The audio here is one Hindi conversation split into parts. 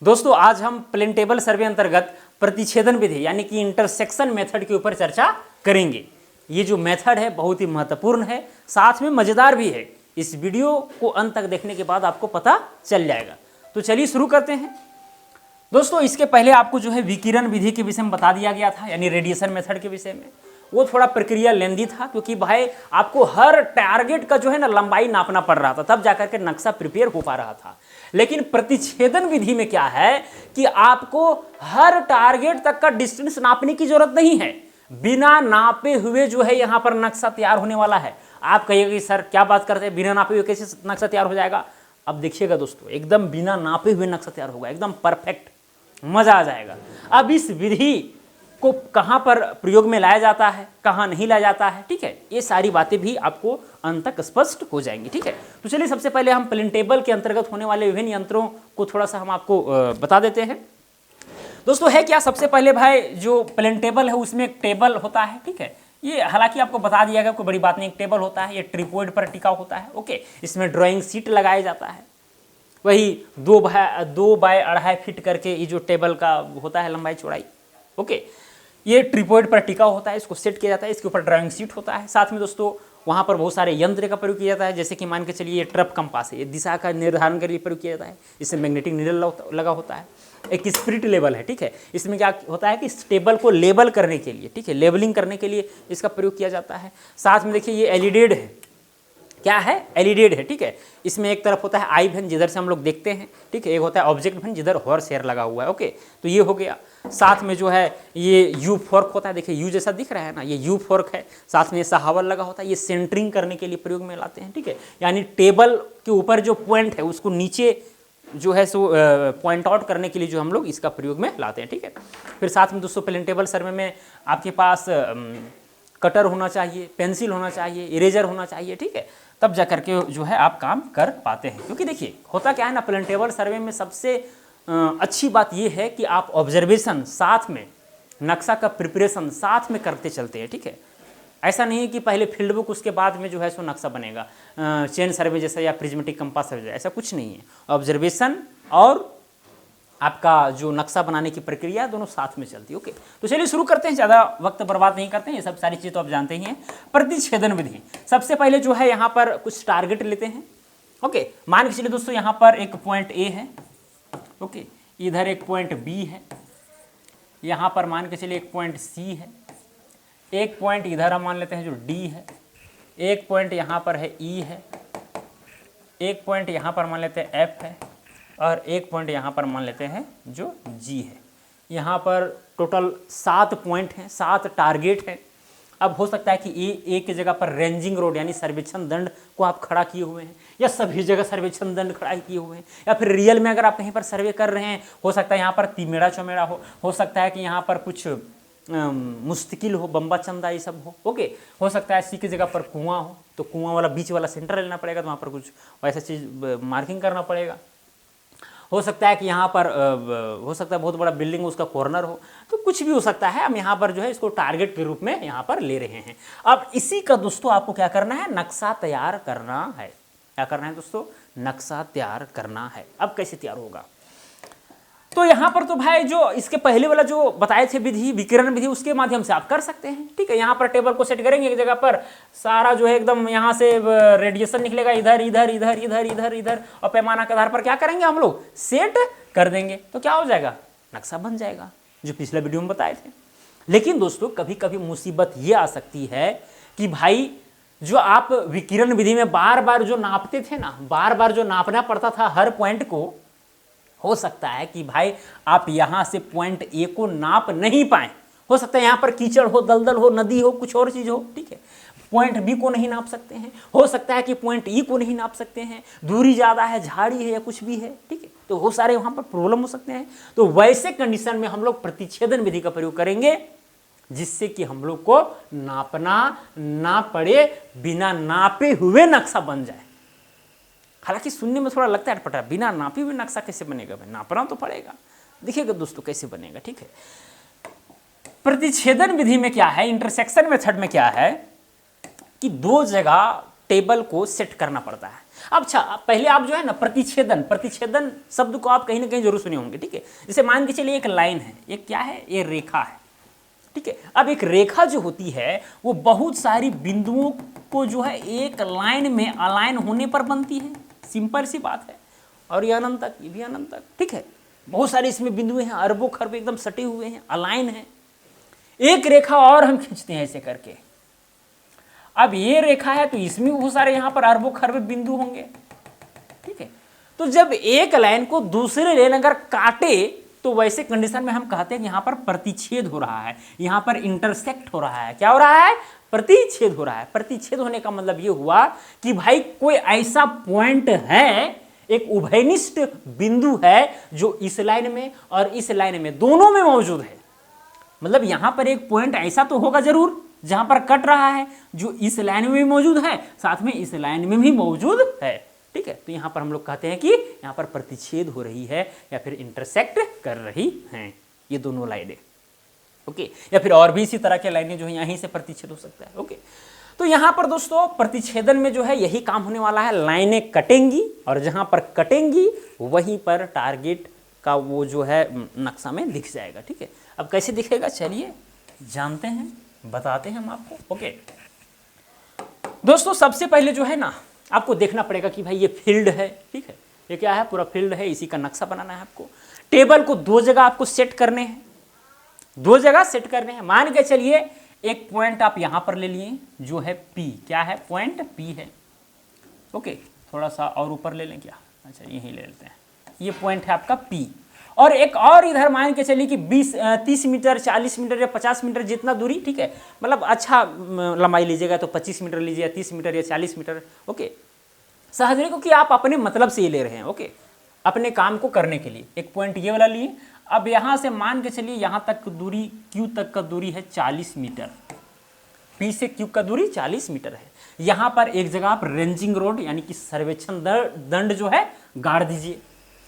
दोस्तों आज हम प्लेन टेबल सर्वे अंतर्गत प्रतिच्छेदन विधि यानी कि इंटरसेक्शन मेथड के ऊपर चर्चा करेंगे। ये जो मेथड है बहुत ही महत्वपूर्ण है, साथ में मजेदार भी है। इस वीडियो को अंत तक देखने के बाद आपको पता चल जाएगा। तो चलिए शुरू करते हैं। दोस्तों इसके पहले आपको जो है विकिरण विधि के विषय में बता दिया गया था, यानी रेडिएशन मेथड के विषय में। वो थोड़ा प्रक्रिया लेंदी था क्योंकि भाई आपको हर टारगेट का जो है ना लंबाई नापना पड़ रहा था, तब जाकर के नक्शा प्रिपेयर हो पा रहा था। लेकिन प्रतिच्छेदन विधि में क्या है कि आपको हर टारगेट तक का डिस्टेंस नापने की जरूरत नहीं है, बिना नापे हुए जो है यहाँ पर नक्शा तैयार होने वाला है। आप कहिएगा कि सर क्या बात करते हैं, बिना नापे हुए कैसे नक्शा तैयार हो जाएगा? अब देखिएगा दोस्तों, एकदम बिना नापे हुए नक्शा तैयार होगा, एकदम परफेक्ट, मजा आ जाएगा। अब इस विधि को कहाँ पर प्रयोग में लाया जाता है, कहाँ नहीं लाया जाता है, ठीक है, ये सारी बातें भी आपको अंत तक स्पष्ट हो जाएंगी। ठीक है, तो चलिए सबसे पहले हम प्लेन टेबल के अंतर्गत होने वाले विभिन्न यंत्रों को थोड़ा सा हम आपको बता देते हैं। दोस्तों है क्या, सबसे पहले भाई जो प्लेन टेबल है उसमें एक टेबल होता है। ठीक है, ये हालांकि आपको बता दिया गया, कोई बड़ी बात नहीं, एक टेबल होता है, ये ट्रिपॉड पर टिका होता है। ओके, इसमें ड्राइंग शीट लगाया जाता है, वही 2 बाय 2.5 फीट करके ये जो टेबल का होता है लंबाई चौड़ाई। ओके, ये ट्रिपॉड पर टिका होता है, इसको सेट किया जाता है, इसके ऊपर ड्राइंग शीट होता है। साथ में दोस्तों वहाँ पर बहुत सारे यंत्र का प्रयोग किया जाता है, जैसे कि मान के चलिए ये ट्रप कंपास है, ये दिशा का निर्धारण के लिए प्रयोग किया जाता है। इसमें मैग्नेटिक नीडल लगा होता है। एक स्पिरिट लेवल है, ठीक है, इसमें क्या होता है कि इस टेबल को लेबल करने के लिए, ठीक है, लेबलिंग करने के लिए इसका प्रयोग किया जाता है। साथ में देखिए ये एलिडेड है, क्या है, एलिडेड है। ठीक है, इसमें एक तरफ होता है आई भेन जिधर से हम लोग देखते हैं, ठीक है, एक होता है ऑब्जेक्ट भेन जिधर हॉर्स हेयर लगा हुआ है। ओके, तो ये हो गया। साथ में जो है ये यू फोर्क होता है, देखिए यू जैसा दिख रहा है ना, ये यू फोर्क है। साथ में ये सहावर लगा होता है, ये सेंटरिंग करने के लिए प्रयोग में लाते हैं। ठीक है, यानी टेबल के ऊपर जो पॉइंट है उसको नीचे जो है सो पॉइंट आउट करने के लिए जो हम लोग इसका प्रयोग में लाते हैं। ठीक है, फिर साथ में दोस्तों प्लेन टेबल सर्वे में आपके पास कटर होना चाहिए, पेंसिल होना चाहिए, इरेजर होना चाहिए। ठीक है, तब जा करके जो है आप काम कर पाते हैं। क्योंकि देखिए होता क्या है ना, प्लेन टेबल सर्वे में सबसे अच्छी बात यह है कि आप ऑब्जर्वेशन साथ में नक्शा का प्रिपरेशन साथ में करते चलते हैं। ठीक है, ऐसा नहीं है कि पहले फील्ड बुक उसके बाद में जो है सो नक्शा बनेगा, चेन सर्वे जैसा या प्रिज्मेटिक कंपास सर्वे, ऐसा कुछ नहीं है। ऑब्जर्वेशन और आपका जो नक्शा बनाने की प्रक्रिया दोनों साथ में चलती है। ओके, तो चलिए शुरू करते हैं, ज़्यादा वक्त बर्बाद नहीं करते हैं, ये सब सारी चीज़ तो आप जानते ही हैं। प्रतिच्छेदन विधि, सबसे पहले जो है यहाँ पर कुछ टारगेट लेते हैं। ओके, मान के चलिए दोस्तों यहाँ पर एक पॉइंट ए है, ओके, इधर एक पॉइंट बी है, यहाँ पर मान के चलिए एक पॉइंट सी है, एक पॉइंट इधर हम मान लेते हैं जो डी है, एक पॉइंट यहाँ पर है ई है, एक पॉइंट यहाँ पर मान लेते हैं एफ है, और एक पॉइंट यहाँ पर मान लेते हैं जो जी है। यहाँ पर टोटल 7 पॉइंट हैं, 7 टारगेट हैं। अब हो सकता है कि ए की जगह पर रेंजिंग रोड यानी सर्वेक्षण दंड को आप खड़ा किए हुए हैं, या सभी जगह सर्वेक्षण दंड खड़ा किए हुए हैं, या फिर रियल में अगर आप कहीं पर सर्वे कर रहे हैं, हो सकता है यहाँ पर तिमेड़ा चौमेड़ा हो सकता है कि यहाँ पर कुछ मुस्तकिल हो, बम्बा चंदा ये सब हो। ओके, हो सकता है सी की जगह पर कुआं हो, तो कुआं वाला बीच वाला सेंटर लेना पड़ेगा, तो वहाँ पर कुछ वैसा चीज़ मार्किंग करना पड़ेगा। हो सकता है कि यहाँ पर हो सकता है बहुत बड़ा बिल्डिंग उसका कॉर्नर हो, तो कुछ भी हो सकता है। हम यहाँ पर जो है इसको टारगेट के रूप में यहाँ पर ले रहे हैं। अब इसी का दोस्तों आपको क्या करना है, नक्शा तैयार करना है। क्या करना है दोस्तों, नक्शा तैयार करना है। अब कैसे तैयार होगा, तो यहाँ पर तो भाई जो इसके पहले वाला जो बताए थे विधि, विकिरण विधि, उसके माध्यम से आप कर सकते हैं। ठीक है, यहाँ पर टेबल को सेट करेंगे एक जगह पर, सारा जो है एकदम यहाँ से रेडिएशन निकलेगा, इधर इधर इधर इधर इधर इधर, और पैमाना के आधार पर क्या करेंगे हम लोग, सेट कर देंगे, तो क्या हो जाएगा, नक्शा बन जाएगा, जो पिछले वीडियो में बताए थे। लेकिन दोस्तों कभी कभी मुसीबत ये आ सकती है कि भाई जो आप विकिरण विधि में बार बार जो नापते थे ना, बार बार जो नापना पड़ता था हर पॉइंट को, हो सकता है कि भाई आप यहाँ से पॉइंट ए को नाप नहीं पाए। हो सकता है यहाँ पर कीचड़ हो, दलदल हो, नदी हो, कुछ और चीज़ हो। ठीक है, पॉइंट बी को नहीं नाप सकते हैं। हो सकता है कि पॉइंट ई को नहीं नाप सकते हैं, दूरी ज़्यादा है, झाड़ी है या कुछ भी है। ठीक है, तो बहुत सारे वहाँ पर प्रॉब्लम हो सकते हैं। तो वैसे कंडीशन में हम लोग प्रतिच्छेदन विधि का प्रयोग करेंगे, जिससे कि हम लोग को नापना ना पड़े, बिना नापे हुए नक्शा बन जाए। हालांकि सुनने में थोड़ा लगता है अटपटा, बिना नापे हुए नक्शा कैसे बनेगा, भाई नापना तो पड़ेगा। देखिएगा दोस्तों कैसे बनेगा। ठीक है, प्रतिच्छेदन विधि में क्या है, इंटरसेक्शन मेथड में क्या है कि 2 जगह टेबल को सेट करना पड़ता है। अब अच्छा, पहले आप जो है ना प्रतिच्छेदन, प्रतिच्छेदन शब्द को आप कहीं ना कहीं जरूर सुने होंगे, ठीक है। जैसे मान के चलिए एक लाइन है, ये क्या है, ये रेखा है, ठीक है। अब एक रेखा जो होती है वो बहुत सारी बिंदुओं को जो है एक लाइन में अलाइन होने पर बनती है, सिंपल सी बात है। और ये अनंत तक, ये भी अनंत तक, ठीक है। बहुत सारे इसमें बिंदु हैं, अरबों खरबों एकदम सटे हुए हैं, अलाइन है। एक रेखा और हम खींचते हैं ऐसे करके, अब ये रेखा है तो इसमें बहुत सारे यहां पर अरबों खरबों बिंदु होंगे, ठीक है। तो जब एक लाइन को दूसरे लाइन अगर काटे तो वैसे कंडीशन में हम कहते हैं कि यहां पर प्रतिच्छेद हो रहा है, यहां पर इंटरसेक्ट हो रहा है। क्या हो रहा है, प्रतिच्छेद हो रहा है। प्रतिच्छेद होने का मतलब ये हुआ कि भाई कोई ऐसा पॉइंट है, एक उभयनिष्ठ बिंदु है जो इस लाइन में और इस लाइन में दोनों में मौजूद है। मतलब यहां पर एक पॉइंट ऐसा तो होगा जरूर जहां पर कट रहा है, जो इस लाइन में भी मौजूद है, साथ में इस लाइन में भी मौजूद है, ठीक है। तो यहां पर हम लोग कहते हैं कि यहां पर प्रतिच्छेद हो रही है या फिर इंटरसेक्ट कर रही हैं ये दोनों लाइनें, ओके। या फिर और भी इसी तरह के लाइनें जो है यहीं से प्रतिच्छेद हो सकता है, ओके। तो यहां पर दोस्तों प्रतिच्छेदन में जो है यही काम होने वाला है, लाइनें कटेंगी और जहां पर कटेंगी वहीं पर टारगेट का वो जो है नक्शा में दिख जाएगा, ठीक है। अब कैसे दिखेगा चलिए जानते हैं, बताते हैं हम आपको, ओके। दोस्तों सबसे पहले जो है ना आपको देखना पड़ेगा कि भाई ये फील्ड है, ठीक है, ये क्या है, पूरा फील्ड है, इसी का नक्शा बनाना है आपको। टेबल को दो जगह आपको सेट करने हैं, दो जगह सेट करने हैं। मान के चलिए एक पॉइंट आप यहां पर ले लिए जो है P, क्या है, पॉइंट P है, ओके। थोड़ा सा और ऊपर ले लें क्या, अच्छा यहीं ले लेते हैं, ये पॉइंट है आपका P। और एक और इधर मान के चलिए कि 30 मीटर 40 मीटर या 50 मीटर जितना दूरी, ठीक है, मतलब अच्छा लंबाई लीजिएगा तो 25 मीटर लीजिए, 30 मीटर या 40 मीटर, ओके। सहजने को कि आप अपने मतलब से ये ले रहे हैं, ओके, अपने काम को करने के लिए। एक पॉइंट ये वाला लिए, अब यहां से मान के चलिए यहां तक दूरी, Q तक का दूरी है 40 मीटर, P से Q का दूरी 40 मीटर है। यहां पर एक जगह आप रेंजिंग रोड यानी कि सर्वेक्षण दंड जो है गाड़ दीजिए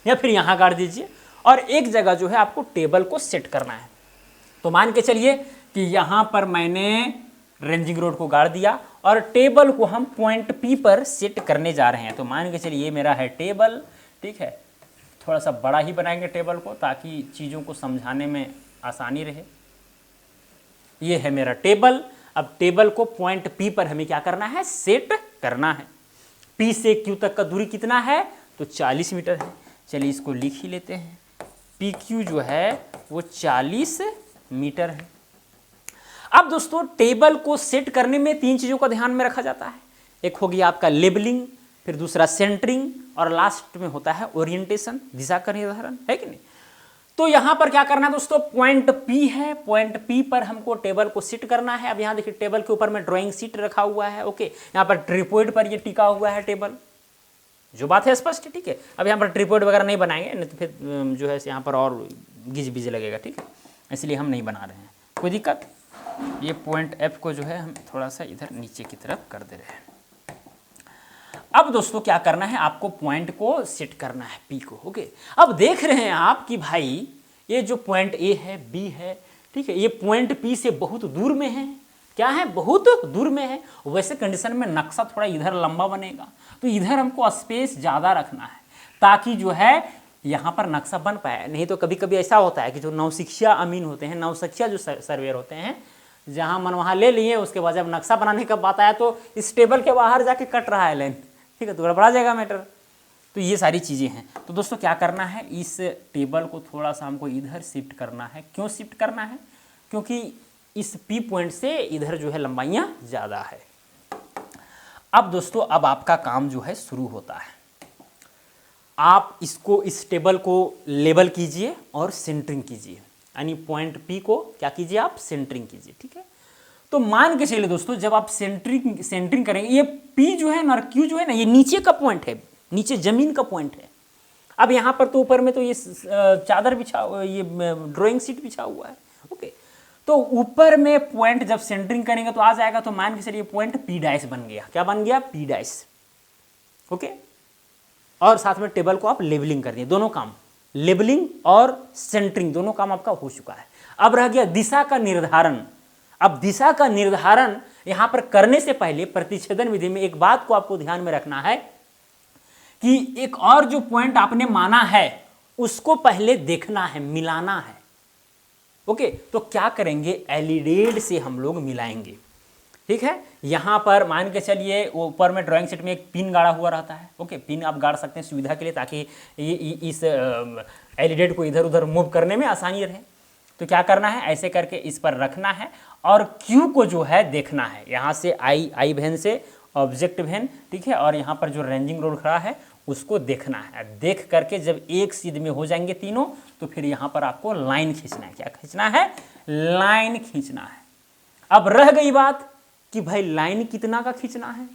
या फिर यहां गाड़ दीजिए, और एक जगह जो है आपको टेबल को सेट करना है। तो मान के चलिए कि यहां पर मैंने रेंजिंग रोड को गाड़ दिया और टेबल को हम पॉइंट P पर सेट करने जा रहे हैं। तो मान के चलिए ये मेरा है टेबल, ठीक है, थोड़ा सा बड़ा ही बनाएंगे टेबल को ताकि चीज़ों को समझाने में आसानी रहे। ये है मेरा टेबल। अब टेबल को पॉइंट P पर हमें क्या करना है, सेट करना है। P से Q तक का दूरी कितना है, तो 40 मीटर है। चलिए इसको लिख ही लेते हैं, PQ जो है वो 40 मीटर है। अब दोस्तों टेबल को सेट करने में तीन चीज़ों का ध्यान में रखा जाता है। एक हो गया आपका लेबलिंग, फिर दूसरा सेंटरिंग और लास्ट में होता है ओरिएंटेशन, दिशा का निर्धारण, है कि नहीं। तो यहां पर क्या करना है दोस्तों, पॉइंट P है, पॉइंट P पर हमको टेबल को सेट करना है। अब यहां देखिए टेबल के ऊपर में ड्राइंग शीट रखा हुआ है, ओके। यहां पर ट्रिपॉड पर ये टिका हुआ है टेबल, जो बात है स्पष्ट है, ठीक है। अब यहाँ पर ट्रिपॉड वगैरह नहीं बनाएंगे, नहीं तो फिर जो है यहाँ पर और गिज बिज लगेगा, ठीक है, इसलिए हम नहीं बना रहे हैं, कोई दिक्कत। ये पॉइंट F को जो है हम थोड़ा सा इधर नीचे की तरफ कर दे रहे हैं। अब दोस्तों क्या करना है, आपको पॉइंट को सेट करना है P को, ओके। अब देख रहे हैं आप कि भाई ये जो पॉइंट A है, B है, ठीक है, ये पॉइंट P से बहुत दूर में है, क्या है, बहुत दूर में है। वैसे कंडीशन में नक्शा थोड़ा इधर लंबा बनेगा, तो इधर हमको स्पेस ज़्यादा रखना है ताकि जो है यहाँ पर नक्शा बन पाए। नहीं तो कभी कभी ऐसा होता है कि जो नौशिखिया अमीन होते हैं, नौशिखिया जो सर्वेयर होते हैं, जहाँ मन वहाँ ले लिए, उसके बाद जब नक्शा बनाने का बात आया तो इस टेबल के बाहर जाके कट रहा है लाइन, ठीक है, तो गड़बड़ा जाएगा मैटर। तो ये सारी चीज़ें हैं। तो दोस्तों क्या करना है, इस टेबल को थोड़ा सा हमको इधर शिफ्ट करना है। क्यों शिफ्ट करना है, क्योंकि इस P पॉइंट से इधर जो है लंबाइयाँ ज़्यादा है। अब दोस्तों अब आपका काम जो है शुरू होता है। आप इसको, इस टेबल को लेबल कीजिए और सेंटरिंग कीजिए, यानी पॉइंट P को क्या कीजिए, आप सेंटरिंग कीजिए, ठीक है। तो मान के चलिए दोस्तों जब आप सेंटरिंग करेंगे, ये P जो है ना, Q जो है ना, ये नीचे का पॉइंट है, नीचे जमीन का पॉइंट है। अब यहाँ पर तो ऊपर में तो ये चादर बिछा, ये ड्राइंग शीट बिछा हुआ है, ओके। तो ऊपर में पॉइंट जब सेंटरिंग करेंगे तो आ जाएगा। तो मान के चलिए पॉइंट P डैश बन गया, क्या बन गया, P डैश, ओके। और साथ में टेबल को आप लेबलिंग कर दिए, दोनों काम, लेबलिंग और सेंटरिंग दोनों काम आपका हो चुका है। अब रह गया दिशा का निर्धारण। अब दिशा का निर्धारण यहां पर करने से पहले प्रतिच्छेदन विधि में एक बात को आपको ध्यान में रखना है कि एक और जो पॉइंट आपने माना है उसको पहले देखना है, मिलाना है। ओके, तो क्या करेंगे, एलिडेड से हम लोग मिलाएंगे। ठीक है, यहां पर मान के चलिए ऊपर में ड्राइंग शीट में एक पिन गाड़ा हुआ रहता है। ओके, पिन आप गाड़ सकते हैं सुविधा के लिए, ताकि इस एलिडेड को इधर उधर मूव करने में आसानी रहे। तो क्या करना है, ऐसे करके इस पर रखना है और क्यू को जो है देखना है। यहाँ से आई वेन से ऑब्जेक्ट वेन, ठीक है, और यहाँ पर जो रेंजिंग रोड खड़ा है उसको देखना है। देख करके जब एक सीध में हो जाएंगे तीनों, तो फिर यहाँ पर आपको लाइन खींचना है। क्या खींचना है, लाइन खींचना है। अब रह गई बात कि भाई लाइन कितना का खींचना है।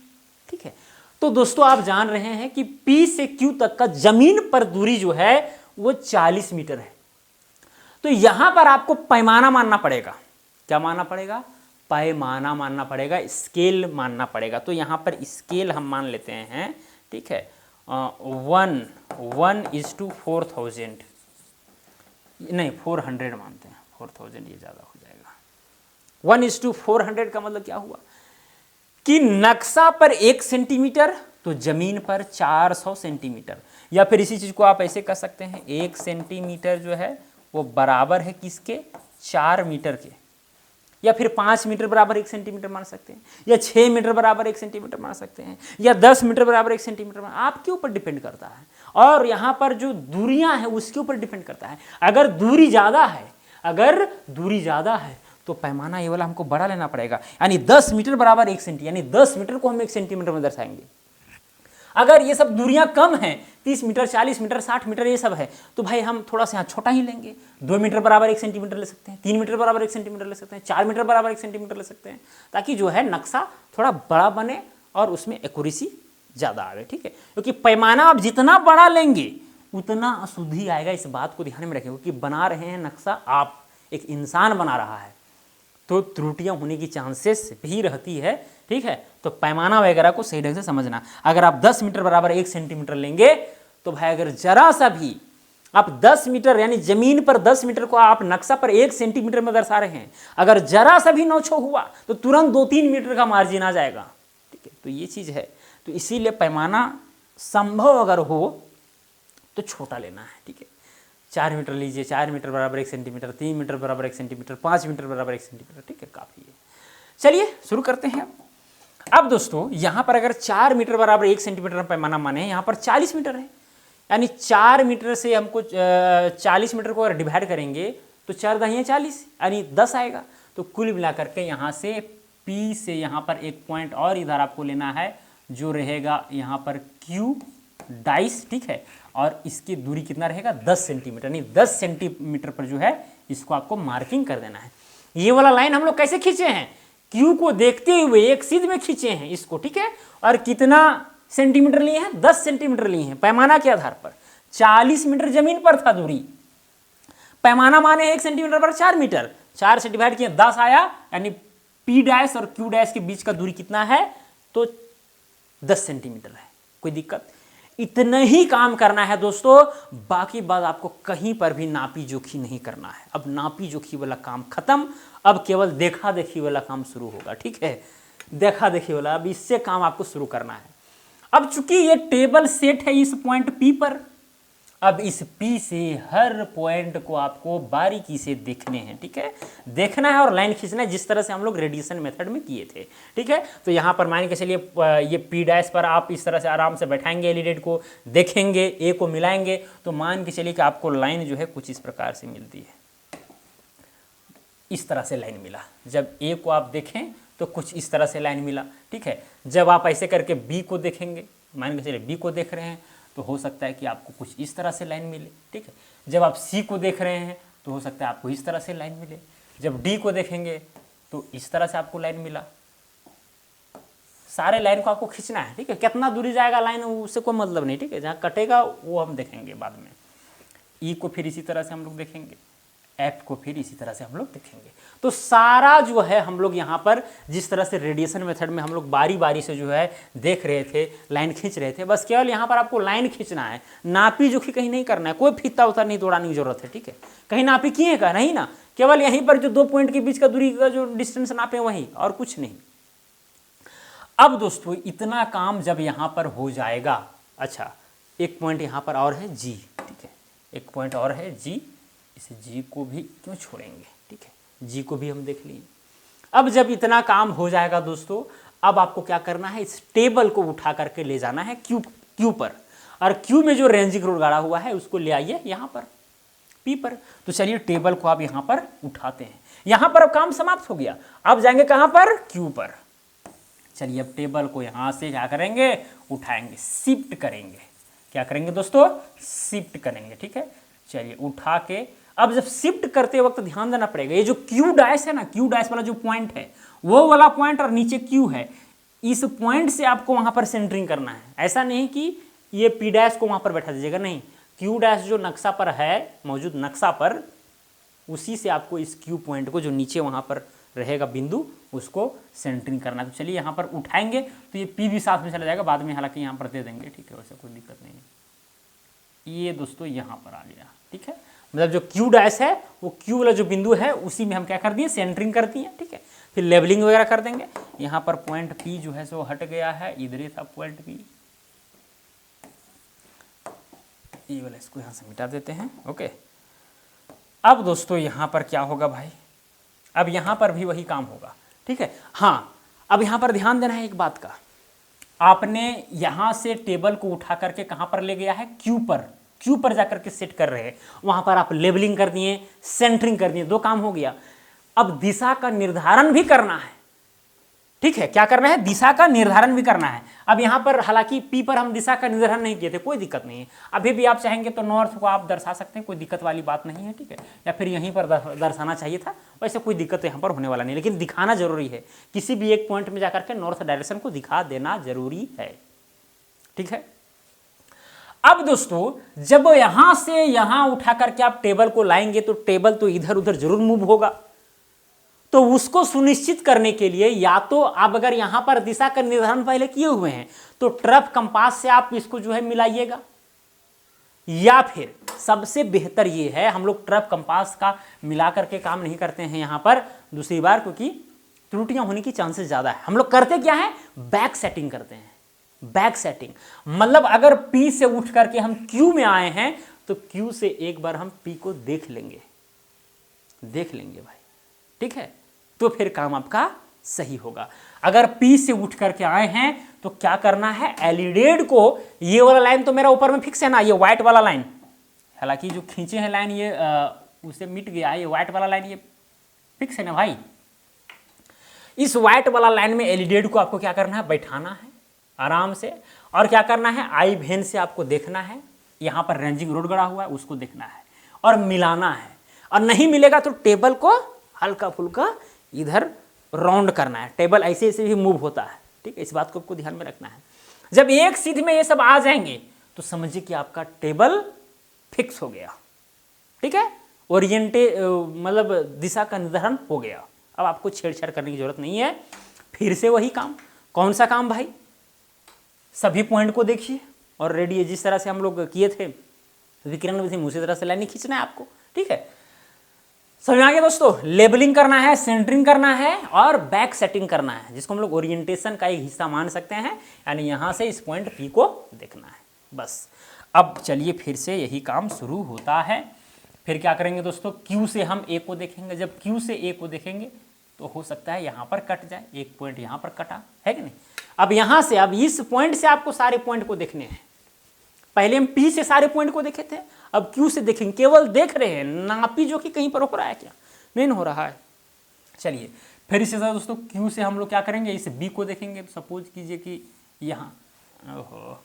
ठीक है, तो दोस्तों आप जान रहे हैं कि P से Q तक का जमीन पर दूरी जो है वो 40 मीटर है। तो यहां पर आपको पैमाना मानना पड़ेगा। क्या मानना पड़ेगा, पैमाना मानना पड़ेगा, स्केल मानना पड़ेगा। तो यहां पर स्केल हम मान लेते हैं। ठीक है, 1:4,000 नहीं 400 मानते हैं, 4000 ये ज़्यादा हो जाएगा। 1:400 का मतलब क्या हुआ कि नक्शा पर 1 सेंटीमीटर तो जमीन पर 400 सेंटीमीटर। या फिर इसी चीज़ को आप ऐसे कर सकते हैं, 1 सेंटीमीटर जो है वो बराबर है किसके, 4 मीटर के। या फिर 5 मीटर बराबर 1 सेंटीमीटर मान सकते हैं, या 6 मीटर बराबर 1 सेंटीमीटर मान सकते हैं, या 10 मीटर बराबर 1 सेंटीमीटर आपके ऊपर डिपेंड करता है। और यहाँ पर जो दूरियां हैं उसके ऊपर डिपेंड करता है। अगर दूरी ज़्यादा है तो पैमाना ये वाला हमको बड़ा लेना पड़ेगा, यानी 10 मीटर बराबर 1 सेंटी, यानी 10 मीटर को हम 1 सेंटीमीटर में दर्शाएंगे। अगर ये सब दूरियां कम हैं, 30 मीटर 40 मीटर 60 मीटर ये सब है, तो भाई हम थोड़ा सा यहाँ छोटा ही लेंगे। 2 मीटर बराबर 1 सेंटीमीटर ले सकते हैं, 3 मीटर बराबर 1 सेंटीमीटर ले सकते हैं, 4 मीटर बराबर 1 सेंटीमीटर ले सकते हैं, ताकि जो है नक्शा थोड़ा बड़ा बने और उसमें एक्यूरेसी ज़्यादा आवे। ठीक है, क्योंकि पैमाना आप जितना बड़ा लेंगे उतना अशुद्धि आएगा। इस बात को ध्यान में रखें, क्योंकि बना रहे हैं नक्शा, आप एक इंसान बना रहा है, तो त्रुटियां होने की चांसेस भी रहती है। ठीक है, तो पैमाना वगैरह को सही ढंग से समझना। अगर आप 10 मीटर बराबर 1 सेंटीमीटर लेंगे तो भाई अगर जरा सा भी आप 10 मीटर यानी जमीन पर 10 मीटर को आप नक्शा पर 1 सेंटीमीटर में दर्शा रहे हैं, अगर जरा सा भी नौछो हुआ तो तुरंत 2-3 मीटर का मार्जिन आ जाएगा। ठीक है, तो ये चीज़ है। तो इसीलिए पैमाना संभव अगर हो तो छोटा लेना है। ठीक है, 4 मीटर लीजिए, 4 मीटर बराबर 1 सेंटीमीटर, 3 मीटर बराबर 1 सेंटीमीटर, 5 मीटर बराबर 1 सेंटीमीटर। ठीक है, काफ़ी है। चलिए शुरू करते हैं। अब दोस्तों यहाँ पर अगर 4 मीटर बराबर 1 सेंटीमीटर पैमाना माने, यहाँ पर 40 मीटर है, यानी 4 मीटर से हमको 40 मीटर को अगर डिवाइड करेंगे तो 4 दाहिया 40 यानी 10 आएगा। तो कुल मिलाकर के यहाँ से P से यहाँ पर एक पॉइंट और इधर आपको लेना है, जो रहेगा यहाँ पर Q डाइस। ठीक है, और इसकी दूरी कितना रहेगा, 10 सेंटीमीटर, यानी 10 सेंटीमीटर पर जो है इसको आपको मार्किंग कर देना है। ये वाला लाइन हम लोग कैसे खींचे हैं, Q को देखते हुए एक सीध में खींचे हैं इसको। ठीक है, और कितना सेंटीमीटर लिए हैं, 10 सेंटीमीटर लिए हैं पैमाना के आधार पर। 40 मीटर जमीन पर था दूरी, पैमाना माने 1 सेंटीमीटर पर 4 मीटर, 4 से डिवाइड किए 10 आया, यानी P डैश और Q डैश के बीच का दूरी कितना है, तो 10 सेंटीमीटर है। कोई दिक्कत, इतना ही काम करना है दोस्तों। बाकी बात आपको कहीं पर भी नापी जोखी नहीं करना है। अब नापी जोखी वाला काम खत्म, अब केवल देखा देखी वाला काम शुरू होगा। ठीक है, देखा देखी वाला, अब इससे काम आपको शुरू करना है। अब चूंकि ये टेबल सेट है इस पॉइंट P पर, अब इस P से हर पॉइंट को आपको बारीकी से देखने हैं। ठीक है, देखना है और लाइन खींचना है, जिस तरह से हम लोग रेडिएशन मेथड में किए थे। ठीक है, तो यहाँ पर मान के चलिए ये P डैश पर आप इस तरह से आराम से बैठाएंगे, एलिडेट को देखेंगे, A को मिलाएंगे, तो मान के चलिए कि आपको लाइन जो है कुछ इस प्रकार से मिलती है। इस तरह से लाइन मिला। जब A को आप देखें तो कुछ इस तरह से लाइन मिला। ठीक है, जब आप ऐसे करके B को देखेंगे, मान के चलिए B को देख रहे हैं, तो हो सकता है कि आपको कुछ इस तरह से लाइन मिले। ठीक है, जब आप C को देख रहे हैं तो हो सकता है आपको इस तरह से लाइन मिले। जब D को देखेंगे तो इस तरह से आपको लाइन मिला। सारे लाइन को आपको खींचना है। ठीक है, कितना दूरी जाएगा लाइन उससे कोई मतलब नहीं। ठीक है, जहाँ कटेगा वो हम देखेंगे बाद में। E को फिर इसी तरह से हम लोग देखेंगे, F को फिर इसी तरह से हम लोग देखेंगे। तो सारा जो है हम लोग यहाँ पर जिस तरह से रेडिएशन मेथड में हम लोग बारी बारी से जो है देख रहे थे, लाइन खींच रहे थे, बस केवल यहाँ पर आपको लाइन खींचना है, नापी जोखी कहीं नहीं करना है, कोई फीता उतर नहीं तोड़ाने की जरूरत है। ठीक है, कहीं नापी किए का नहीं ना, केवल यहीं पर जो 2 पॉइंट के बीच का दूरी का जो डिस्टेंस नापे वहीं, और कुछ नहीं। अब दोस्तों इतना काम जब यहाँ पर हो जाएगा, अच्छा एक पॉइंट यहाँ पर और है जी, ठीक है, एक पॉइंट और है जी, इस जी को भी क्यों छोड़ेंगे, ठीक है, जी को भी हम देख लिए। अब जब इतना काम हो जाएगा दोस्तों, अब आपको क्या करना है, इस टेबल को उठा करके ले जाना है क्यू पर, और क्यू में जो रेंजिंग रोड गाड़ा हुआ है उसको ले आइए यहाँ पर पी पर। तो चलिए टेबल को आप यहाँ पर उठाते हैं, यहाँ पर अब काम समाप्त हो गया। अब जाएंगे कहाँ पर, क्यू पर। चलिए अब टेबल को यहाँ से क्या करेंगे, उठाएंगे, शिफ्ट करेंगे। क्या करेंगे दोस्तों, शिफ्ट करेंगे, ठीक है। चलिए उठा के अब जब शिफ्ट करते वक्त ध्यान देना पड़ेगा, ये जो क्यू डैश है ना, क्यू डैश वाला जो पॉइंट है वो वाला पॉइंट और नीचे क्यू है, इस पॉइंट से आपको वहां पर सेंटरिंग करना है। ऐसा नहीं कि ये पी डैश को वहां पर बैठा दीजिएगा, नहीं, क्यू डैश जो नक्शा पर है, मौजूद नक्शा पर, उसी से आपको इस क्यू पॉइंट को जो नीचे वहां पर रहेगा बिंदु, उसको सेंटरिंग करना है। तो चलिए यहाँ पर उठाएंगे तो ये पी भी साथ में चला जाएगा, बाद में हालांकि यहाँ पर दे देंगे, ठीक है, वैसे कोई दिक्कत नहीं है। ये दोस्तों यहाँ पर आ गया, ठीक है, मतलब जो क्यू डैश है वो क्यू वाला जो बिंदु है उसी में हम क्या कर दिए, सेंटरिंग कर दिए, ठीक है। फिर लेबलिंग वगैरह कर देंगे। यहाँ पर पॉइंट पी जो है सो हट गया है, इधर ही था पॉइंट पी, ये वाला इसको यहाँ से मिटा देते हैं, ओके। अब दोस्तों यहाँ पर क्या होगा भाई, अब यहाँ पर भी वही काम होगा, ठीक है। हाँ, अब यहाँ पर ध्यान देना है एक बात का, आपने यहाँ से टेबल को उठा करके कहाँ पर ले गया है, क्यू पर जाकर के सेट कर रहे हैं, वहाँ पर आप लेबलिंग कर दिए, सेंटरिंग कर दिए, दो काम हो गया। अब दिशा का निर्धारण भी करना है, ठीक है, क्या करना है, दिशा का निर्धारण भी करना है। अब यहाँ पर हालांकि पी पर हम दिशा का निर्धारण नहीं किए थे, कोई दिक्कत नहीं है, अभी भी आप चाहेंगे तो नॉर्थ को आप दर्शा सकते हैं, कोई दिक्कत वाली बात नहीं है, ठीक है, या फिर यहीं पर दर्शाना चाहिए था, वैसे कोई दिक्कत यहाँ पर होने वाला नहीं, लेकिन दिखाना जरूरी है, किसी भी एक पॉइंट में जाकर के नॉर्थ डायरेक्शन को दिखा देना जरूरी है, ठीक है। अब दोस्तों जब यहां से यहां उठा करके आप टेबल को लाएंगे तो टेबल तो इधर उधर जरूर मूव होगा, तो उसको सुनिश्चित करने के लिए या तो आप अगर यहां पर दिशा का निर्धारण पहले किए हुए हैं तो ट्रफ कंपास से आप इसको जो है मिलाइएगा, या फिर सबसे बेहतर ये है, हम लोग ट्रफ कंपास का मिला करके काम नहीं करते हैं यहां पर दूसरी बार, क्योंकि त्रुटियां होने की चांसेस ज्यादा है। हम लोग करते क्या है, बैक सेटिंग करते हैं। बैक सेटिंग मतलब अगर P से उठ करके हम Q में आए हैं तो Q से एक बार हम P को देख लेंगे भाई, ठीक है, तो फिर काम आपका सही होगा। अगर P से उठ करके आए हैं तो क्या करना है, एलिडेड को, ये वाला लाइन तो मेरा ऊपर में फिक्स है ना, ये व्हाइट वाला लाइन, हालांकि जो खींचे हैं लाइन ये उसे मिट गया, ये व्हाइट वाला लाइन ये फिक्स है ना भाई। इस व्हाइट वाला लाइन में एलिडेड को आपको क्या करना है, बैठाना है आराम से, और क्या करना है, आई वेन से आपको देखना है, यहाँ पर रेंजिंग रोड गड़ा हुआ है उसको देखना है और मिलाना है, और नहीं मिलेगा तो टेबल को हल्का फुल्का इधर राउंड करना है। टेबल ऐसे ऐसे भी मूव होता है, ठीक है, इस बात को आपको ध्यान में रखना है। जब एक सीध में ये सब आ जाएंगे तो समझिए कि आपका टेबल फिक्स हो गया, ठीक है, मतलब दिशा का निर्धारण हो गया। अब आपको छेड़छाड़ करने की जरूरत नहीं है। फिर से वही काम, कौन सा काम भाई, सभी पॉइंट को देखिए और रेडियस जिस तरह से हम लोग किए थे विकिरण विधि में उसी तरह से लाइन खींचना है आपको, ठीक है। समझ में आ गया दोस्तों, लेबलिंग करना है, सेंटरिंग करना है और बैक सेटिंग करना है, जिसको हम लोग ओरिएंटेशन का एक हिस्सा मान सकते हैं, यानी यहां से इस पॉइंट P को देखना है बस। अब चलिए फिर से यही काम शुरू होता है। फिर क्या करेंगे दोस्तों, Q से हम A को देखेंगे, जब Q से A को देखेंगे तो हो सकता है यहां पर कट जाए, एक पॉइंट यहां पर कटा है कि नहीं। अब यहां से, अब इस पॉइंट से आपको सारे पॉइंट को देखने हैं, पहले हम P से सारे पॉइंट को देखे थे, अब Q से देखेंगे, केवल देख रहे हैं, नापी जो कि कहीं पर हो रहा है क्या, नहीं हो रहा है। चलिए फिर इसी तरह दोस्तों Q से हम लोग क्या करेंगे, इस B को देखेंगे, तो सपोज कीजिए कि यहाँ, ओहो,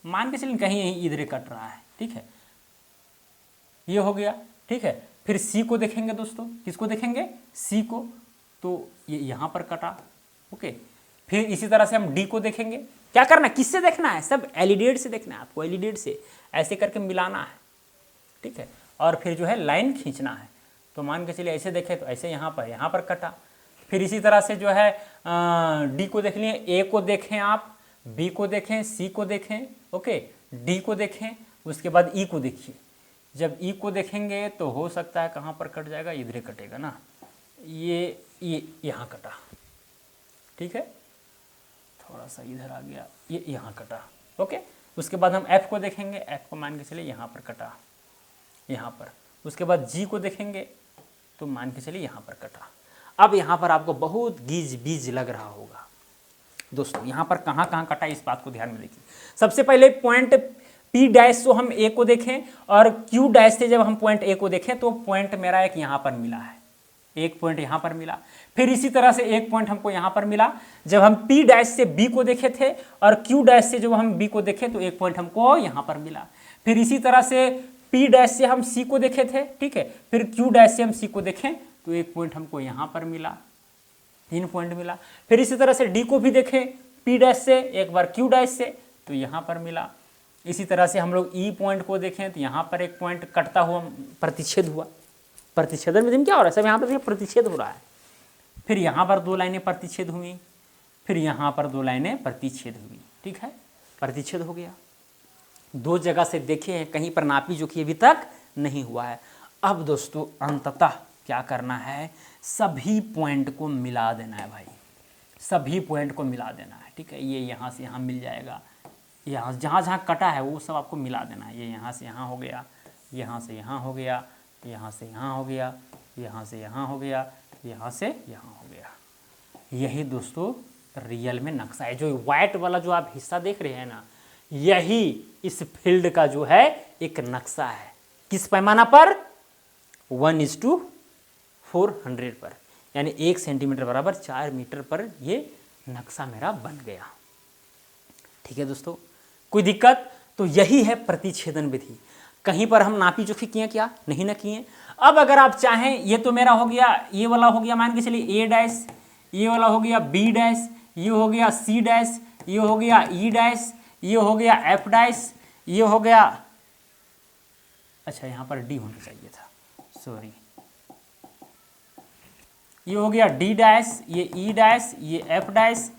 मान के चलिए कहीं इधर कट रहा है, ठीक है, ये हो गया, ठीक है। फिर C को देखेंगे दोस्तों, किसको देखेंगे, C को, तो ये यहाँ पर कटा, ओके। फिर इसी तरह से हम D को देखेंगे, क्या करना है, किससे देखना है, सब एलिडेड से देखना है आपको, एलिडेड से ऐसे करके मिलाना है, ठीक है, और फिर जो है लाइन खींचना है। तो मान के चलिए ऐसे देखें तो ऐसे यहाँ पर कटा। फिर इसी तरह से जो है D को देख लिए, A को देखें आप, B को देखें, C को देखें, ओके, D को देखें, उसके बाद E को देखिए। जब E को देखेंगे तो हो सकता है कहाँ पर कट जाएगा, इधर कटेगा ना, ये यहाँ कटा, ठीक है, थोड़ा सा इधर आ गया, ये यहाँ कटा, ओके। उसके बाद हम एफ को देखेंगे, एफ को मान के चलिए यहाँ पर कटा, यहाँ पर। उसके बाद जी को देखेंगे तो मान के चलिए यहाँ पर कटा। अब यहाँ पर आपको बहुत गीज बीज लग रहा होगा दोस्तों, यहाँ पर कहाँ कहाँ कटा इस बात को ध्यान में देखिए। सबसे पहले पॉइंट पी डैश तो हम ए को देखें और क्यू डैश से जब हम पॉइंट ए को देखें तो पॉइंट मेरा एक यहाँ पर मिला है, एक पॉइंट यहाँ पर मिला। फिर इसी तरह से एक पॉइंट हमको यहाँ पर मिला जब हम पी डैश से बी को देखे थे और क्यू डैश से जब हम बी को देखे तो एक पॉइंट हमको यहाँ पर मिला। फिर इसी तरह से पी डैश से हम सी को देखे थे, ठीक है। फिर क्यू डैश से हम सी को देखें तो एक पॉइंट हमको यहाँ पर मिला, 3 पॉइंट मिला। फिर इसी तरह से डी को भी देखें पी डैश से, एक बार क्यू डैश से तो यहाँ पर मिला। इसी तरह से हम लोग ई पॉइंट को देखें तो यहाँ पर एक पॉइंट कटता हुआ प्रतिच्छेद हुआ। प्रतिच्छेदन में क्या हो रहा है सब, यहाँ पर प्रतिच्छेद हो रहा है। फिर यहाँ पर 2 लाइनें प्रतिच्छेद हुई, फिर यहाँ पर 2 लाइनें प्रतिच्छेद हुई, ठीक है, प्रतिच्छेद हो गया। 2 जगह से देखे हैं, कहीं पर नापी जो कि अभी तक नहीं हुआ है। अब दोस्तों अंततः क्या करना है, सभी पॉइंट को मिला देना है भाई, सभी पॉइंट को मिला देना है, ठीक है। ये यहाँ से यहाँ मिल जाएगा, यहाँ जहाँ जहाँ कटा है वो सब आपको मिला देना है। ये यहाँ से यहाँ हो गया, यहाँ से यहाँ हो गया, यहाँ से यहाँ हो गया, यहाँ से यहाँ हो गया, यहाँ से यहाँ हो गया। यही दोस्तों रियल में नक्शा है। जो वाइट वाला जो आप हिस्सा देख रहे हैं ना, यही इस फील्ड का जो है एक नक्शा है। किस पैमाना पर, 1:400 पर, यानी 1 सेंटीमीटर बराबर 4 मीटर पर ये नक्शा मेरा बन गया। ठीक है दोस्तों, कोई दिक्कत? तो यही है प्रतिच्छेदन विधि। कहीं पर हम नापी जोखी किए क्या? नहीं ना किए। अब अगर आप चाहें, ये तो मेरा हो गया, ये वाला हो गया मान के चलिए ए डैश, ये वाला हो गया बी डैश, ये हो गया सी डैश, ये हो गया ई डैश, ये हो गया एफ डैश, ये हो गया, अच्छा यहाँ पर डी होना चाहिए था, सॉरी, ये हो गया डी डैश, ये ई डैश, ये एफ डैश,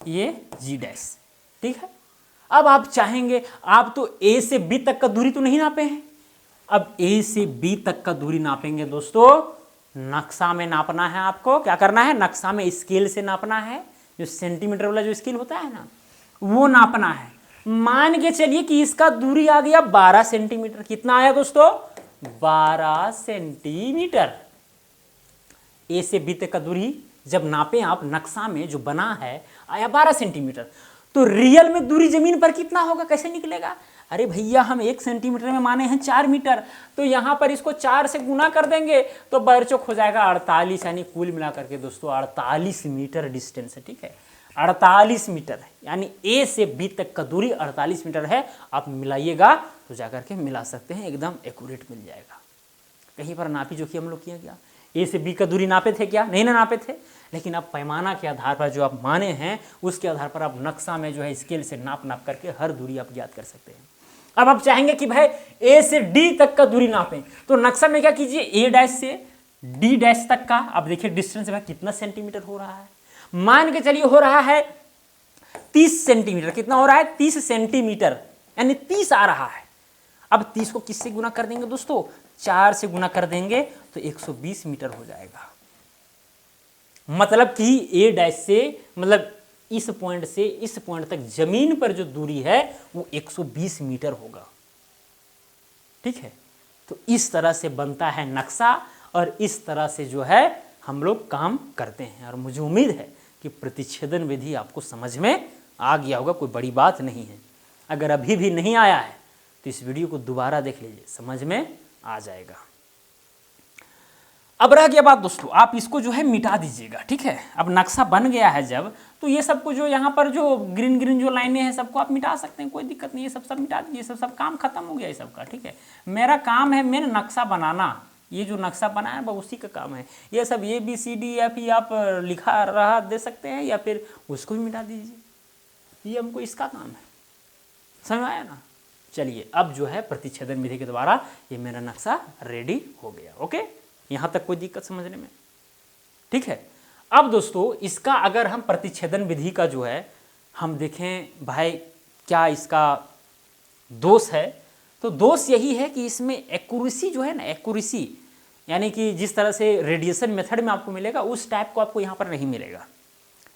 ये जी डैश। ठीक है। अब आप चाहेंगे, आप तो ए से बी तक का दूरी तो नहीं नापे हैं, अब ए से बी तक का दूरी नापेंगे दोस्तों। नक्शा में नापना है आपको, क्या करना है, नक्शा में स्केल से नापना है, जो सेंटीमीटर वाला जो स्केल होता है ना, वो नापना है। मान के चलिए कि इसका दूरी आ गया 12 सेंटीमीटर। कितना आया दोस्तों? 12 सेंटीमीटर। ए से बी तक का दूरी जब नापे आप, नक्शा में जो बना है आया 12 सेंटीमीटर, तो रियल में दूरी जमीन पर कितना होगा, कैसे निकलेगा? अरे भैया हम 1 सेंटीमीटर में माने हैं 4 मीटर, तो यहाँ पर इसको 4 से गुना कर देंगे तो बरचौक हो जाएगा 48, यानी कुल मिला करके दोस्तों 48 मीटर डिस्टेंस है। ठीक है, 48 मीटर है, यानी ए से बी तक का दूरी 48 मीटर है। आप मिलाइएगा तो जाकर के मिला सकते हैं, एकदम एक्यूरेट मिल जाएगा। कहीं पर नापी जोखी हम लोग किया क्या? ए से बी का दूरी नापे थे क्या? नहीं ना नापे थे, लेकिन अब पैमाना के आधार पर जो आप माने हैं उसके आधार पर आप नक्शा में जो है स्केल से नाप करके हर दूरी आप ज्ञात कर सकते हैं। अब आप चाहेंगे कि भाई ए से डी तक का दूरी नापें, तो नक्शा में क्या कीजिए, ए डैश से डी डैश तक का आप देखिए डिस्टेंस भाई कितना सेंटीमीटर हो रहा है। मान के चलिए हो रहा है 30 सेंटीमीटर। कितना हो रहा है? 30 सेंटीमीटर, यानी 30 आ रहा है। अब 30 को किससे गुना कर देंगे दोस्तों? 4 से गुना कर देंगे तो 120 मीटर हो जाएगा। मतलब कि ए डैश से, मतलब इस पॉइंट से इस पॉइंट तक जमीन पर जो दूरी है वो 120 मीटर होगा। ठीक है, तो इस तरह से बनता है नक्शा और इस तरह से जो है हम लोग काम करते हैं। और मुझे उम्मीद है कि प्रतिच्छेदन विधि आपको समझ में आ गया होगा, कोई बड़ी बात नहीं है। अगर अभी भी नहीं आया है तो इस वीडियो को दोबारा देख लीजिए, समझ में आ जाएगा। अब रह गया बात दोस्तों, आप इसको जो है मिटा दीजिएगा। ठीक है, अब नक्शा बन गया है जब, तो ये सबको जो यहाँ पर जो ग्रीन ग्रीन जो लाइनें हैं सबको आप मिटा सकते हैं, कोई दिक्कत नहीं है। सब मिटा दीजिए, सब काम खत्म हो गया ये सबका। ठीक है, मेरा काम है मेन नक्शा बनाना। ये जो नक्शा बना है उसी का काम है। ये सब ABCDFE आप लिखा रहा दे सकते हैं या फिर उसको भी मिटा दीजिए, ये हमको इसका काम है। समझ आया ना? चलिए, अब जो है प्रतिच्छेदन विधि के द्वारा ये मेरा नक्शा रेडी हो गया। ओके, यहाँ तक कोई दिक्कत समझने में? ठीक है। अब दोस्तों इसका अगर हम प्रतिच्छेदन विधि का जो है हम देखें भाई क्या इसका दोष है, तो दोष यही है कि इसमें एक्यूरेसी जो है ना, एक्यूरेसी यानी कि जिस तरह से रेडिएशन मेथड में आपको मिलेगा उस टाइप को आपको यहाँ पर नहीं मिलेगा।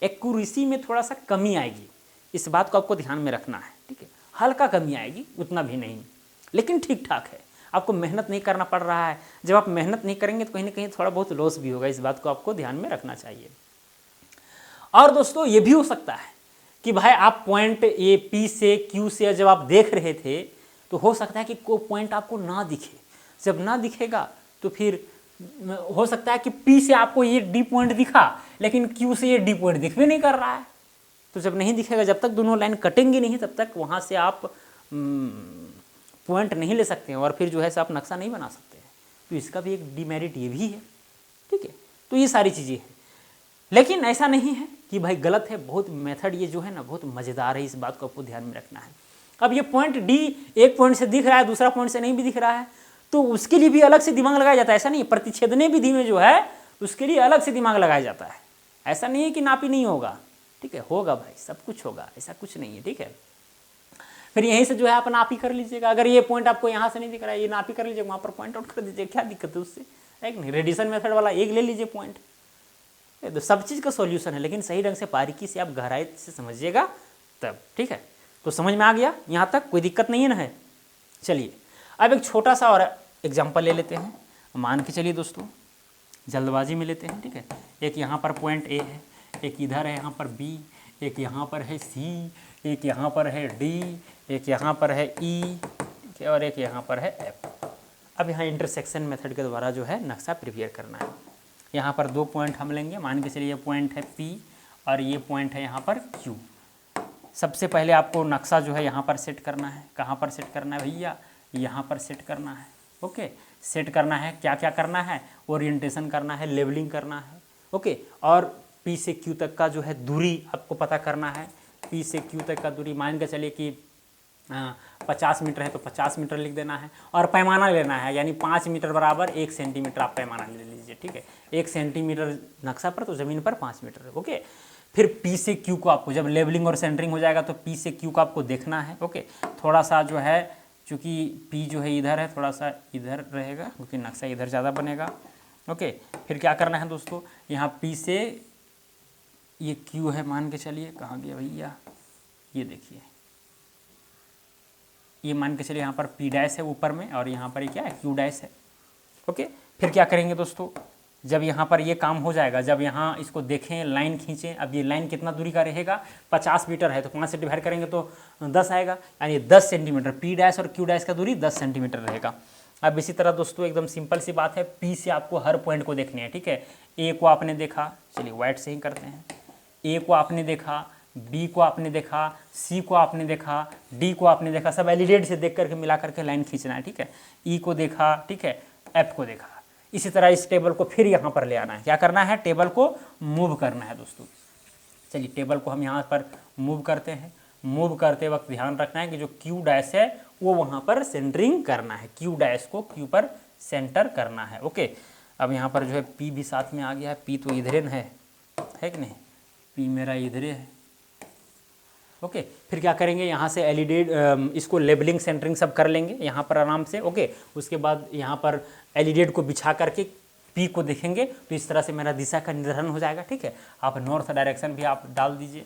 एक्यूरेसी में थोड़ा सा कमी आएगी, इस बात को आपको ध्यान में रखना है। ठीक है, हल्का कमी आएगी, उतना भी नहीं, लेकिन ठीक ठाक है। आपको मेहनत नहीं करना पड़ रहा है। जब आप मेहनत नहीं करेंगे तो कहीं ना कहीं थोड़ा बहुत लॉस भी होगा, इस बात को आपको ध्यान में रखना चाहिए। और दोस्तों ये भी हो सकता है कि भाई आप पॉइंट ए पी से क्यू से जब आप देख रहे थे तो हो सकता है कि कोई पॉइंट आपको ना दिखे। जब ना दिखेगा तो फिर हो सकता है कि पी से आपको ये डी पॉइंट दिखा, लेकिन क्यू से ये डी पॉइंट दिख भी नहीं कर रहा है। तो जब नहीं दिखेगा, जब तक दोनों लाइन कटेंगी नहीं, तब तक वहाँ से आप पॉइंट नहीं ले सकते हैं और फिर जो है आप नक्शा नहीं बना सकते हैं। तो इसका भी एक डिमेरिट ये भी है, ठीक है। तो ये सारी चीज़ें हैं, लेकिन ऐसा नहीं है कि भाई गलत है। बहुत मेथड ये जो है ना बहुत मज़ेदार है, इस बात को आपको ध्यान में रखना है। अब ये पॉइंट डी एक पॉइंट से दिख रहा है, दूसरा पॉइंट से नहीं भी दिख रहा है, तो उसके लिए भी अलग से दिमाग लगाया जाता है। ऐसा नहीं, प्रतिच्छेदने विधि में जो है उसके लिए अलग से दिमाग लगाया जाता है। ऐसा नहीं है कि नापी नहीं होगा, ठीक है, होगा भाई, सब कुछ होगा, ऐसा कुछ नहीं है, ठीक है। फिर यहीं से जो है आप नापी कर लीजिएगा। अगर ये पॉइंट आपको यहाँ से नहीं दिख रहा है, ये नापी कर लीजिएगा, वहाँ पर पॉइंट आउट कर दीजिए, क्या दिक्कत है उससे, एक नहीं। रेडिशन मेथड वाला एक ले लीजिए पॉइंट, तो सब चीज़ का सॉल्यूशन है, लेकिन सही ढंग से बारीकी से आप गहराई से समझिएगा तब, ठीक है। तो समझ में आ गया यहाँ तक, कोई दिक्कत नहीं है ना है। चलिए अब एक छोटा सा और एग्जाम्पल ले लेते हैं। मान के चलिए दोस्तों, जल्दबाजी में लेते हैं, ठीक है। एक यहाँ पर पॉइंट ए है, एक इधर है यहाँ पर बी, एक यहाँ पर है सी, एक यहाँ पर है डी, एक यहाँ पर है ई, ठीक है, और एक यहाँ पर है एफ। अब यहाँ इंटरसेक्शन मेथड के द्वारा जो है नक्शा प्रिपेयर करना है। यहाँ पर दो पॉइंट हम लेंगे, मान के चलिए ये पॉइंट है पी और ये पॉइंट है यहाँ पर क्यू। सबसे पहले आपको नक्शा जो है यहाँ पर सेट करना है। कहाँ पर सेट करना है भैया, यहाँ पर सेट करना है, ओके। सेट करना है, क्या क्या करना है, ओरिएंटेशन करना है, लेवलिंग करना है, ओके। और पी से क्यू तक का जो है दूरी आपको पता करना है। पी से क्यू तक का दूरी मान के चलिए कि 50 मीटर है तो 50 मीटर लिख देना है। और पैमाना लेना है, यानी 5 मीटर बराबर 1 सेंटीमीटर आप पैमाना ले लीजिए, ठीक है। 1 सेंटीमीटर नक्शा पर तो ज़मीन पर 5 मीटर, ओके। फिर पी से क्यू को आपको जब लेवलिंग और सेंटरिंग हो जाएगा तो पी से क्यू को आपको देखना है, ओके। थोड़ा सा जो है, चूँकि पी जो है इधर है, थोड़ा सा इधर रहेगा क्योंकि नक्शा इधर ज़्यादा बनेगा, ओके। फिर क्या करना है दोस्तों, यहाँ पी से ये क्यू है, मान के चलिए, कहाँ गया भैया, ये देखिए, ये मान के चलिए यहाँ पर पी डैश है ऊपर में और यहाँ पर ये क्या है, क्यू डैश है, ओके। फिर क्या करेंगे दोस्तों, जब यहाँ पर ये काम हो जाएगा, जब यहाँ इसको देखें, लाइन खींचें। अब ये लाइन कितना दूरी का रहेगा, 50 मीटर है तो 5 से डिवाइड करेंगे तो 10 आएगा, यानी 10 सेंटीमीटर। पी डैश और क्यू डैश का दूरी 10 सेंटीमीटर रहेगा। अब इसी तरह दोस्तों एकदम सिंपल सी बात है, पी से आपको हर पॉइंट को देखने हैं, ठीक है। ए को आपने देखा, चलिए वाइट से ही करते हैं। ए को आपने देखा, बी को आपने देखा, सी को आपने देखा, डी को आपने देखा, सब एलिडेट से देख करके मिला करके लाइन खींचना है, ठीक है। ई को देखा, ठीक है, एफ को देखा। इसी तरह इस टेबल को फिर यहाँ पर ले आना है। क्या करना है, टेबल को मूव करना है दोस्तों। चलिए टेबल को हम यहाँ पर मूव करते हैं। मूव करते वक्त ध्यान रखना है कि जो क्यू डैश है वो वहाँ पर सेंटरिंग करना है, क्यू डैश को क्यू पर सेंटर करना है, ओके। अब यहाँ पर जो है पी भी साथ में आ गया है, पी तो इधर है कि नहीं, पी मेरा इधर है, ओके। फिर क्या करेंगे, यहाँ से एलिडेट इसको लेबलिंग सेंटरिंग सब कर लेंगे यहाँ पर आराम से, ओके। उसके बाद यहाँ पर एलिडेट को बिछा करके पी को देखेंगे तो इस तरह से मेरा दिशा का निर्धारण हो जाएगा, ठीक है। आप नॉर्थ डायरेक्शन भी आप डाल दीजिए,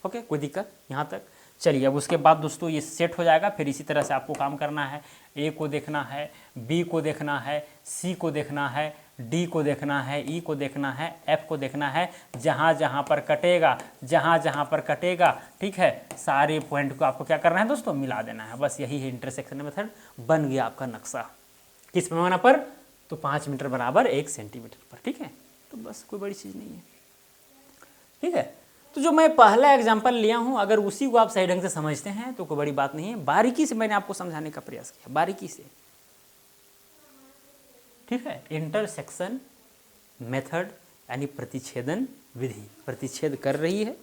ओके, कोई दिक्कत यहाँ तक। चलिए अब उसके बाद दोस्तों ये सेट हो जाएगा। फिर इसी तरह से आपको काम करना है, ए को देखना है, बी को देखना है, सी को देखना है, डी को देखना है, ई को देखना है, एफ को देखना है। जहाँ जहाँ पर कटेगा, जहाँ जहाँ पर कटेगा, ठीक है, सारे पॉइंट को आपको क्या करना है दोस्तों, मिला देना है। बस यही है इंटरसेक्शन मेथड, बन गया आपका नक्शा। किस पैमाना पर, तो 5 मीटर बराबर 1 सेंटीमीटर पर, ठीक है। तो बस कोई बड़ी चीज़ नहीं है, ठीक है। तो जो मैं पहला एग्जाम्पल लिया हूँ, अगर उसी को आप सही ढंग से समझते हैं तो कोई बड़ी बात नहीं है। बारीकी से मैंने आपको समझाने का प्रयास किया, बारीकी से, ठीक है। इंटरसेक्शन मेथड यानी प्रतिच्छेदन विधि, प्रतिच्छेद कर रही है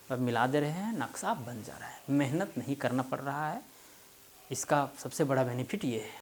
और मिला दे रहे हैं, नक्शा बन जा रहा है। मेहनत नहीं करना पड़ रहा है, इसका सबसे बड़ा बेनिफिट ये है।